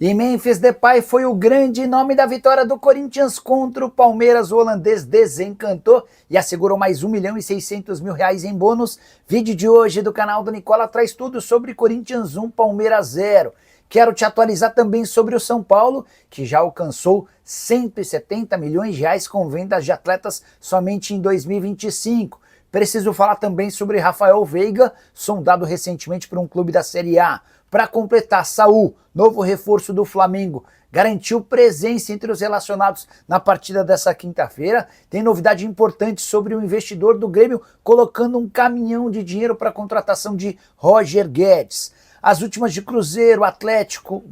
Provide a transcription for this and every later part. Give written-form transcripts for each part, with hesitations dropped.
E Memphis Depay foi o grande nome da vitória do Corinthians contra o Palmeiras. O holandês desencantou e assegurou mais R$1.600.000 em bônus. Vídeo de hoje do canal do Nicola traz tudo sobre Corinthians 1, Palmeiras 0. Quero te atualizar também sobre o São Paulo, que já alcançou R$170 milhões com vendas de atletas somente em 2025. Preciso falar também sobre Rafael Veiga, sondado recentemente por um clube da Série A. Para completar, Saul, novo reforço do Flamengo, garantiu presença entre os relacionados na partida dessa quinta-feira. Tem novidade importante sobre o investidor do Grêmio colocando um caminhão de dinheiro para a contratação de Roger Guedes. As últimas de Cruzeiro, Atlético,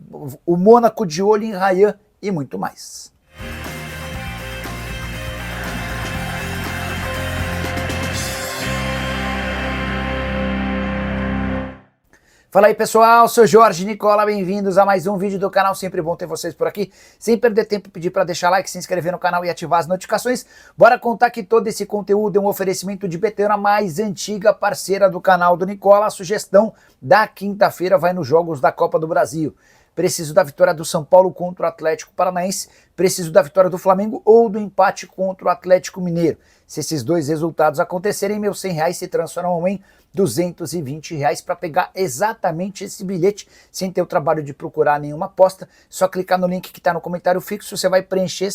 o Mônaco de olho em Ryan e muito mais. Fala aí pessoal, sou Jorge Nicola, bem-vindos a mais um vídeo do canal, sempre bom ter vocês por aqui. Sem perder tempo, pedir para deixar like, se inscrever no canal e ativar as notificações. Bora contar que todo esse conteúdo é um oferecimento de BT, a mais antiga parceira do canal do Nicola. A sugestão da quinta-feira vai nos Jogos da Copa do Brasil. Preciso da vitória do São Paulo contra o Atlético Paranaense, preciso da vitória do Flamengo ou do empate contra o Atlético Mineiro. Se esses dois resultados acontecerem, meus R$100 se transformam em R$220 para pegar exatamente esse bilhete, sem ter o trabalho de procurar nenhuma aposta. Só clicar no link que está no comentário fixo, você vai preencher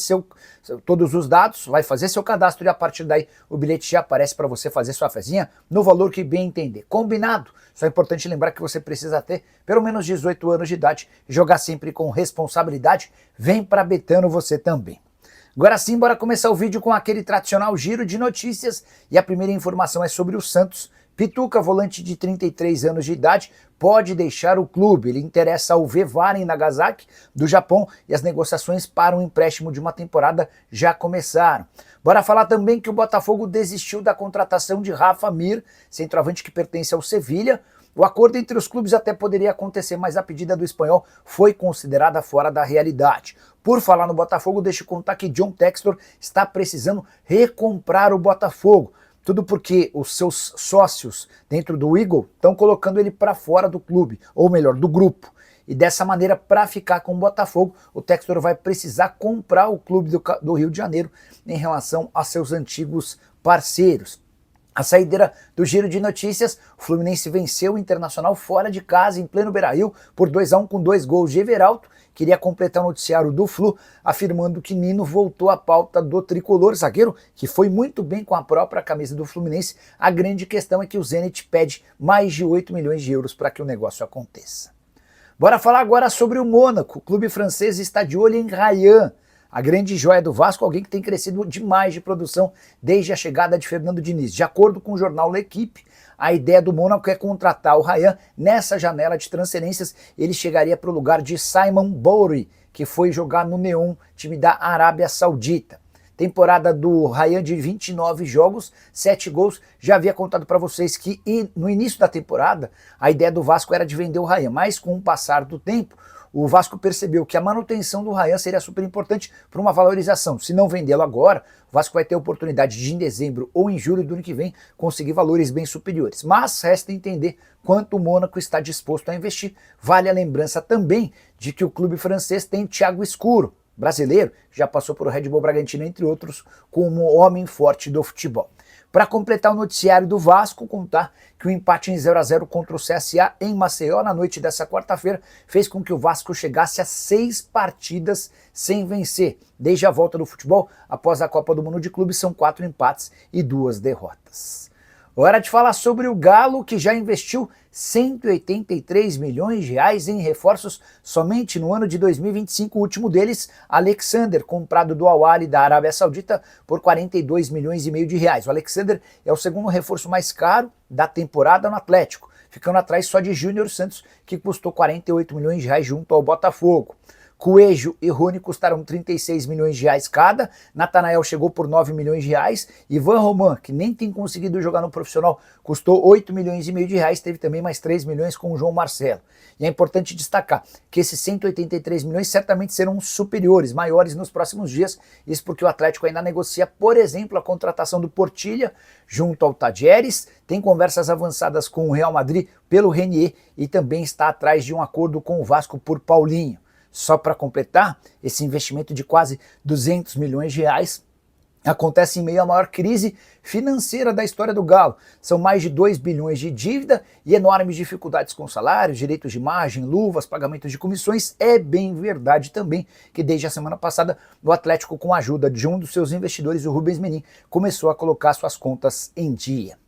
todos os dados, vai fazer seu cadastro e a partir daí o bilhete já aparece para você fazer sua fezinha no valor que bem entender. Combinado? Só é importante lembrar que você precisa ter pelo menos 18 anos de idade, jogar sempre com responsabilidade. Vem para Betano você também. Agora sim, bora começar o vídeo com aquele tradicional giro de notícias e a primeira informação é sobre o Santos. Pituca, volante de 33 anos de idade, pode deixar o clube. Ele interessa ao Vevaren Nagasaki, do Japão, e as negociações para um empréstimo de uma temporada já começaram. Bora falar também que o Botafogo desistiu da contratação de Rafa Mir, centroavante que pertence ao Sevilha. O acordo entre os clubes até poderia acontecer, mas a pedida do espanhol foi considerada fora da realidade. Por falar no Botafogo, deixa eu contar que John Textor está precisando recomprar o Botafogo. Tudo porque os seus sócios dentro do Eagle estão colocando ele para fora do clube, ou melhor, do grupo. E dessa maneira, para ficar com o Botafogo, o Textor vai precisar comprar o clube do Rio de Janeiro em relação a seus antigos parceiros. A saideira do giro de notícias, o Fluminense venceu o Internacional fora de casa, em pleno Beira-Rio, por 2-1 com 2 gols de Everaldo. Queria completar o noticiário do Flu, afirmando que Nino voltou à pauta do tricolor, zagueiro que foi muito bem com a própria camisa do Fluminense. A grande questão é que o Zenit pede mais de 8 milhões de euros para que o negócio aconteça. Bora falar agora sobre o Mônaco. O clube francês está de olho em Ryan, a grande joia do Vasco, alguém que tem crescido demais de produção desde a chegada de Fernando Diniz. De acordo com o jornal L'Equipe, a ideia do Mônaco é contratar o Ryan nessa janela de transferências. Ele chegaria para o lugar de Simon Bouri, que foi jogar no Neon, time da Arábia Saudita. Temporada do Ryan de 29 jogos, 7 gols. Já havia contado para vocês que no início da temporada a ideia do Vasco era de vender o Ryan, mas com o passar do tempo o Vasco percebeu que a manutenção do Ryan seria super importante para uma valorização. Se não vendê-lo agora, o Vasco vai ter a oportunidade de em dezembro ou em julho do ano que vem conseguir valores bem superiores. Mas resta entender quanto o Mônaco está disposto a investir. Vale a lembrança também de que o clube francês tem Thiago Escuro, brasileiro, já passou por o Red Bull Bragantino, entre outros, como homem forte do futebol. Para completar o noticiário do Vasco, contar que o empate em 0-0 contra o CSA em Maceió na noite dessa quarta-feira fez com que o Vasco chegasse a 6 partidas sem vencer. Desde a volta do futebol, após a Copa do Mundo de Clubes, são 4 empates e 2 derrotas. Hora de falar sobre o Galo, que já investiu R$183 milhões em reforços somente no ano de 2025, o último deles, Alexander, comprado do Al-Ahly da Arábia Saudita por R$42,5 milhões. O Alexander é o segundo reforço mais caro da temporada no Atlético, ficando atrás só de Júnior Santos, que custou R$48 milhões junto ao Botafogo. Coelho e Rony custaram R$36 milhões cada, Natanael chegou por R$9 milhões, Ivan Roman, que nem tem conseguido jogar no profissional, custou R$8,5 milhões, teve também mais 3 milhões com o João Marcelo. E é importante destacar que esses 183 milhões certamente serão superiores, maiores nos próximos dias, isso porque o Atlético ainda negocia, por exemplo, a contratação do Portilha junto ao Tadieres, tem conversas avançadas com o Real Madrid pelo Renier e também está atrás de um acordo com o Vasco por Paulinho. Só para completar, esse investimento de quase 200 milhões de reais acontece em meio à maior crise financeira da história do Galo. São mais de 2 bilhões de dívida e enormes dificuldades com salários, direitos de imagem, luvas, pagamentos de comissões. É bem verdade também que desde a semana passada o Atlético, com a ajuda de um dos seus investidores, o Rubens Menin, começou a colocar suas contas em dia.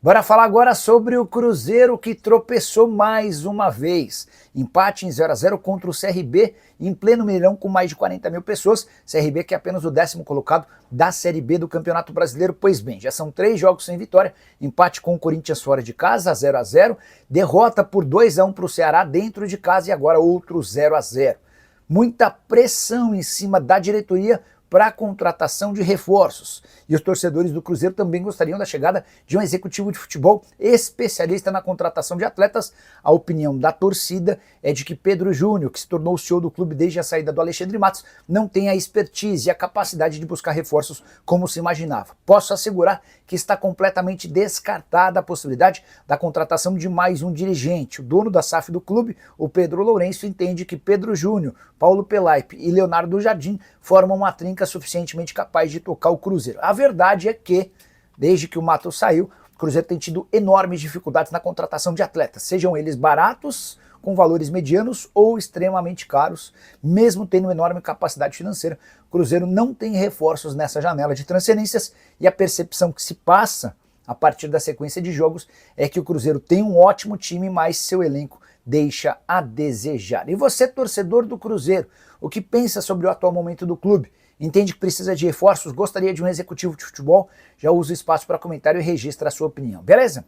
Bora falar agora sobre o Cruzeiro, que tropeçou mais uma vez. Empate em 0-0 contra o CRB em pleno Mineirão com mais de 40 mil pessoas. CRB que é apenas o 10º colocado da Série B do Campeonato Brasileiro. Pois bem, já são 3 jogos sem vitória. Empate com o Corinthians fora de casa, 0-0. Derrota por 2-1 para o Ceará dentro de casa e agora outro 0-0. Muita pressão em cima da diretoria para a contratação de reforços. E os torcedores do Cruzeiro também gostariam da chegada de um executivo de futebol especialista na contratação de atletas. A opinião da torcida é de que Pedro Júnior, que se tornou o CEO do clube desde a saída do Alexandre Matos, não tem a expertise e a capacidade de buscar reforços como se imaginava. Posso assegurar que está completamente descartada a possibilidade da contratação de mais um dirigente. O dono da SAF do clube, o Pedro Lourenço, entende que Pedro Júnior, Paulo Pelaipe e Leonardo Jardim formam uma trinca suficientemente capaz de tocar o Cruzeiro. A verdade é que, desde que o Matos saiu, o Cruzeiro tem tido enormes dificuldades na contratação de atletas, sejam eles baratos, com valores medianos ou extremamente caros, mesmo tendo enorme capacidade financeira. O Cruzeiro não tem reforços nessa janela de transferências e a percepção que se passa a partir da sequência de jogos é que o Cruzeiro tem um ótimo time, mas seu elenco deixa a desejar. E você, torcedor do Cruzeiro, o que pensa sobre o atual momento do clube? Entende que precisa de reforços? Gostaria de um executivo de futebol? Já usa o espaço para comentário e registra a sua opinião, beleza?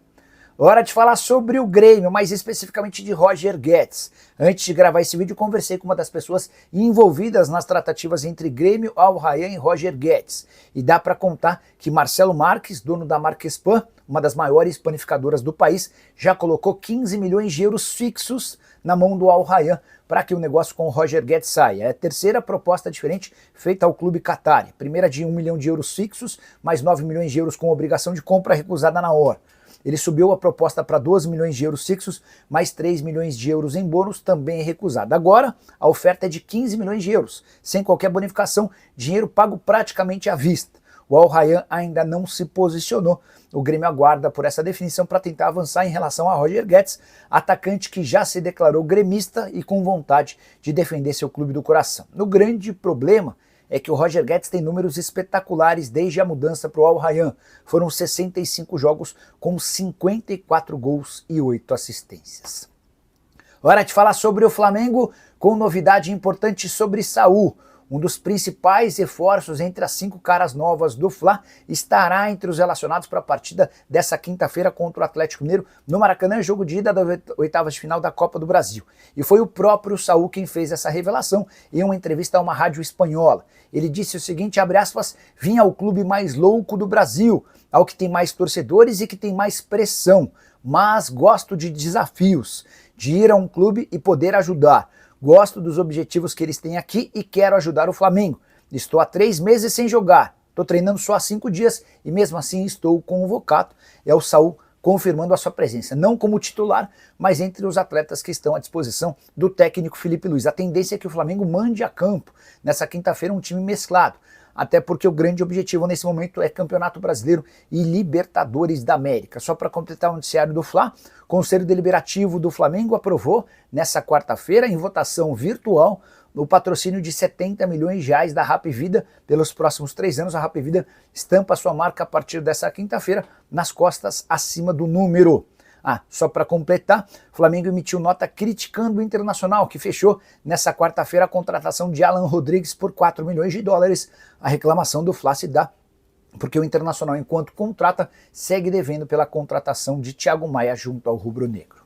Hora de falar sobre o Grêmio, mais especificamente de Roger Guedes. Antes de gravar esse vídeo, conversei com uma das pessoas envolvidas nas tratativas entre Grêmio, Al Rayyan e Roger Guedes. E dá para contar que Marcelo Marques, dono da Marquespan, uma das maiores panificadoras do país, já colocou 15 milhões de euros fixos na mão do Al Rayyan para que o negócio com o Roger Guedes saia. É a terceira proposta diferente feita ao clube Qatari. Primeira de 1 milhão de euros fixos, mais 9 milhões de euros com obrigação de compra recusada na hora. Ele subiu a proposta para 12 milhões de euros fixos, mais 3 milhões de euros em bônus, também recusada. Agora, a oferta é de 15 milhões de euros, sem qualquer bonificação, dinheiro pago praticamente à vista. O Al Rayyan ainda não se posicionou. O Grêmio aguarda por essa definição para tentar avançar em relação a Roger Guedes, atacante que já se declarou gremista e com vontade de defender seu clube do coração. O grande problema é que o Roger Guedes tem números espetaculares desde a mudança para o Al Rayyan. Foram 65 jogos com 54 gols e 8 assistências. Hora de falar sobre o Flamengo com novidade importante sobre Saul. Um dos principais reforços entre as 5 caras novas do Fla estará entre os relacionados para a partida dessa quinta-feira contra o Atlético Mineiro no Maracanã, jogo de ida das oitavas de final da Copa do Brasil. E foi o próprio Saul quem fez essa revelação em uma entrevista a uma rádio espanhola. Ele disse o seguinte, abre aspas, vim ao clube mais louco do Brasil, ao que tem mais torcedores e que tem mais pressão, mas gosto de desafios, de ir a um clube e poder ajudar. Gosto dos objetivos que eles têm aqui e quero ajudar o Flamengo. Estou há 3 meses sem jogar, estou treinando só há 5 dias e mesmo assim estou convocado. É o Saul confirmando a sua presença, não como titular, mas entre os atletas que estão à disposição do técnico Felipe Luiz. A tendência é que o Flamengo mande a campo nessa quinta-feira um time mesclado, até porque o grande objetivo nesse momento é Campeonato Brasileiro e Libertadores da América. Só para completar o noticiário do Fla, o Conselho Deliberativo do Flamengo aprovou nessa quarta-feira, em votação virtual, o patrocínio de 70 milhões de reais da Rap Vida pelos próximos 3 anos. A Rap Vida estampa sua marca a partir dessa quinta-feira nas costas acima do número. Só para completar, o Flamengo emitiu nota criticando o Internacional, que fechou nessa quarta-feira a contratação de Alan Rodrigues por 4 milhões de dólares. A reclamação do Fla se dá porque o Internacional, enquanto contrata, segue devendo pela contratação de Thiago Maia junto ao rubro-negro.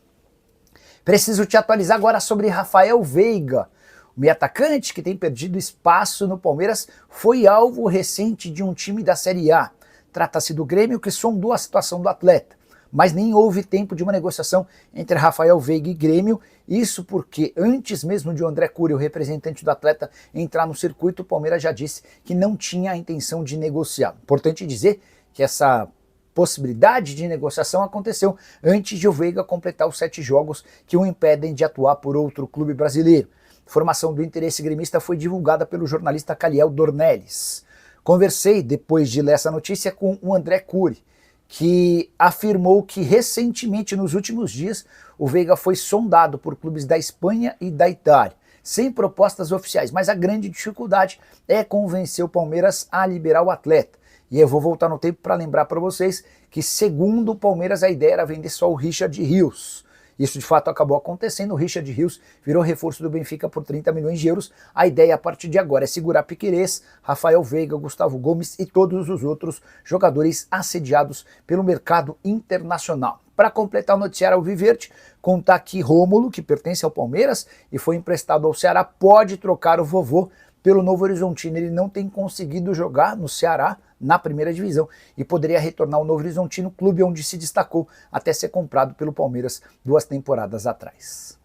Preciso te atualizar agora sobre Rafael Veiga. O meio atacante, que tem perdido espaço no Palmeiras, foi alvo recente de um time da Série A. Trata-se do Grêmio, que sondou a situação do atleta, mas nem houve tempo de uma negociação entre Rafael Veiga e Grêmio, isso porque antes mesmo de o André Cury, o representante do atleta, entrar no circuito, o Palmeiras já disse que não tinha a intenção de negociar. Importante dizer que essa possibilidade de negociação aconteceu antes de o Veiga completar os 7 jogos que o impedem de atuar por outro clube brasileiro. Informação do interesse gremista foi divulgada pelo jornalista Caliel Dornelles. Conversei, depois de ler essa notícia, com o André Cury, que afirmou que recentemente, nos últimos dias, o Veiga foi sondado por clubes da Espanha e da Itália, sem propostas oficiais, mas a grande dificuldade é convencer o Palmeiras a liberar o atleta. E eu vou voltar no tempo para lembrar para vocês que, segundo o Palmeiras, a ideia era vender só o Richard Rios. Isso de fato acabou acontecendo, o Richard Rios virou reforço do Benfica por 30 milhões de euros. A ideia a partir de agora é segurar Piquerez, Rafael Veiga, Gustavo Gomes e todos os outros jogadores assediados pelo mercado internacional. Para completar o noticiário alviverde, contar que Rômulo, que pertence ao Palmeiras e foi emprestado ao Ceará, pode trocar o vovô pelo Novo Horizontino. Ele não tem conseguido jogar no Ceará na primeira divisão e poderia retornar ao Novo Horizontino, clube onde se destacou até ser comprado pelo Palmeiras 2 temporadas atrás.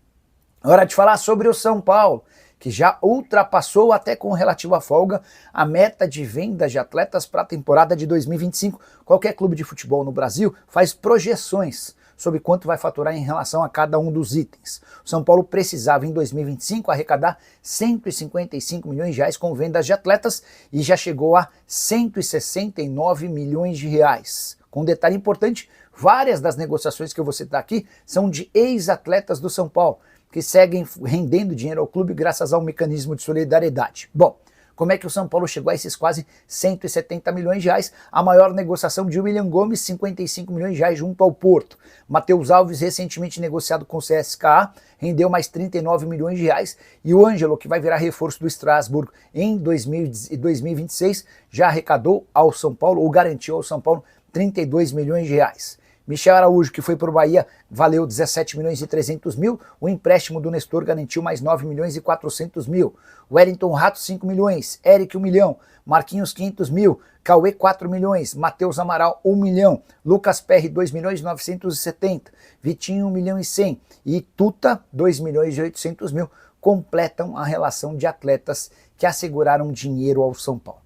Hora de falar sobre o São Paulo, que já ultrapassou até com relativa folga a meta de vendas de atletas para a temporada de 2025. Qualquer clube de futebol no Brasil faz projeções sobre quanto vai faturar em relação a cada um dos itens. O São Paulo precisava em 2025 arrecadar 155 milhões de reais com vendas de atletas e já chegou a 169 milhões de reais. Com um detalhe importante, várias das negociações que eu vou citar aqui são de ex-atletas do São Paulo, que seguem rendendo dinheiro ao clube graças ao mecanismo de solidariedade. Bom, como é que o São Paulo chegou a esses quase 170 milhões de reais? A maior negociação de William Gomes, 55 milhões de reais junto ao Porto. Matheus Alves, recentemente negociado com o CSKA, rendeu mais 39 milhões de reais. E o Ângelo, que vai virar reforço do Strasbourg em 2026, já arrecadou ao São Paulo, ou garantiu ao São Paulo, 32 milhões de reais. Michel Araújo, que foi para o Bahia, valeu 17 milhões e 300 mil. O empréstimo do Nestor garantiu mais 9 milhões e 400 mil. Wellington Rato, 5 milhões. Eric, 1 milhão. Marquinhos, 500 mil. Cauê, 4 milhões. Matheus Amaral, 1 milhão. Lucas Perry, 2 milhões e 970. Vitinho, 1 milhão e 100. E Tuta, 2 milhões e 800 mil. Completam a relação de atletas que asseguraram dinheiro ao São Paulo.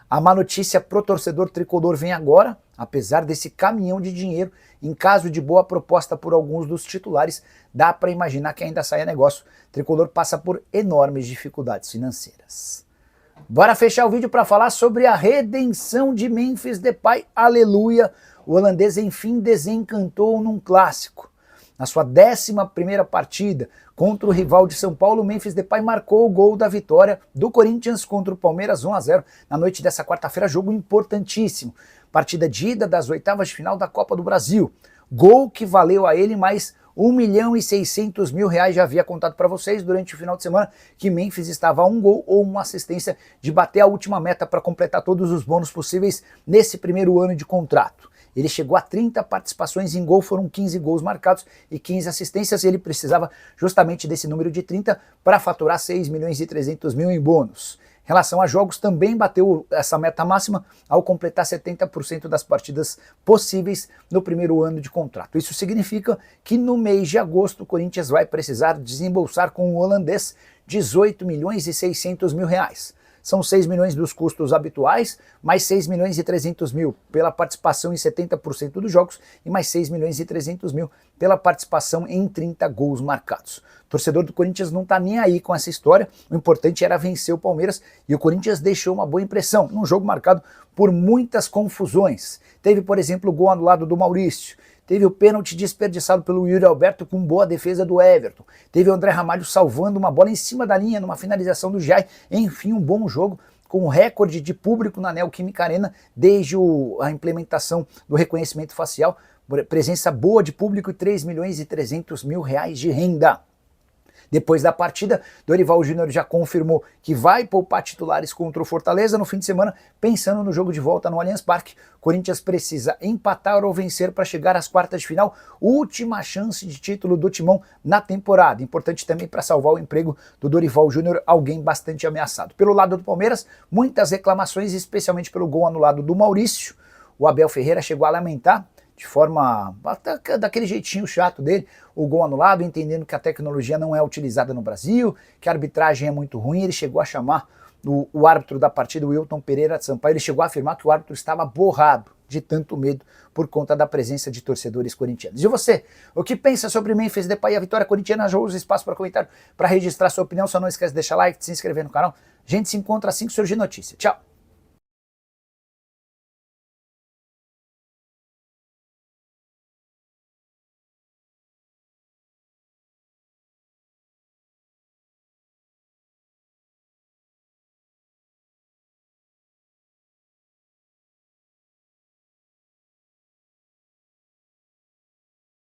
A má notícia pro torcedor tricolor vem agora, apesar desse caminhão de dinheiro, em caso de boa proposta por alguns dos titulares, dá para imaginar que ainda saia negócio. O tricolor passa por enormes dificuldades financeiras. Bora fechar o vídeo para falar sobre a redenção de Memphis Depay. Aleluia! O holandês enfim desencantou num clássico. Na sua 11ª partida contra o rival de São Paulo, Memphis Depay marcou o gol da vitória do Corinthians contra o Palmeiras 1-0 na noite dessa quarta-feira, jogo importantíssimo. Partida de ida das oitavas de final da Copa do Brasil. Gol que valeu a ele mais 1 milhão e 600 mil reais. Já havia contado para vocês durante o final de semana que Memphis estava a um gol ou uma assistência de bater a última meta para completar todos os bônus possíveis nesse primeiro ano de contrato. Ele chegou a 30 participações em gol, foram 15 gols marcados e 15 assistências. Ele precisava justamente desse número de 30 para faturar 6 milhões e 300 mil em bônus. Em relação a jogos, também bateu essa meta máxima ao completar 70% das partidas possíveis no primeiro ano de contrato. Isso significa que no mês de agosto o Corinthians vai precisar desembolsar com o holandês 18 milhões e 600 mil reais. São 6 milhões dos custos habituais, mais 6 milhões e 300 mil pela participação em 70% dos jogos e mais 6 milhões e 300 mil pela participação em 30 gols marcados. O torcedor do Corinthians não está nem aí com essa história, o importante era vencer o Palmeiras e o Corinthians deixou uma boa impressão, num jogo marcado por muitas confusões. Teve, por exemplo, o gol anulado do Maurício. Teve o pênalti desperdiçado pelo Yuri Alberto com boa defesa do Everton. Teve o André Ramalho salvando uma bola em cima da linha numa finalização do Jai. Enfim, um bom jogo com um recorde de público na Neoquímica Arena desde a implementação do reconhecimento facial. Presença boa de público e 3 milhões e 300 mil reais de renda. Depois da partida, Dorival Júnior já confirmou que vai poupar titulares contra o Fortaleza no fim de semana, pensando no jogo de volta no Allianz Parque. Corinthians precisa empatar ou vencer para chegar às quartas de final, última chance de título do Timão na temporada. Importante também para salvar o emprego do Dorival Júnior, alguém bastante ameaçado. Pelo lado do Palmeiras, muitas reclamações, especialmente pelo gol anulado do Maurício. O Abel Ferreira chegou a lamentar de forma daquele jeitinho chato dele, o gol anulado, entendendo que a tecnologia não é utilizada no Brasil, que a arbitragem é muito ruim. Ele chegou a chamar o árbitro da partida, o Wilton Pereira de Sampaio, ele chegou a afirmar que o árbitro estava borrado. de tanto medo por conta da presença de torcedores corintianos. E você, o que pensa sobre Memphis Depay e a vitória corintiana? Já usa espaço para comentário, para registrar sua opinião. Só não esquece de deixar like, de se inscrever no canal. A gente se encontra assim que surgir notícia. Tchau!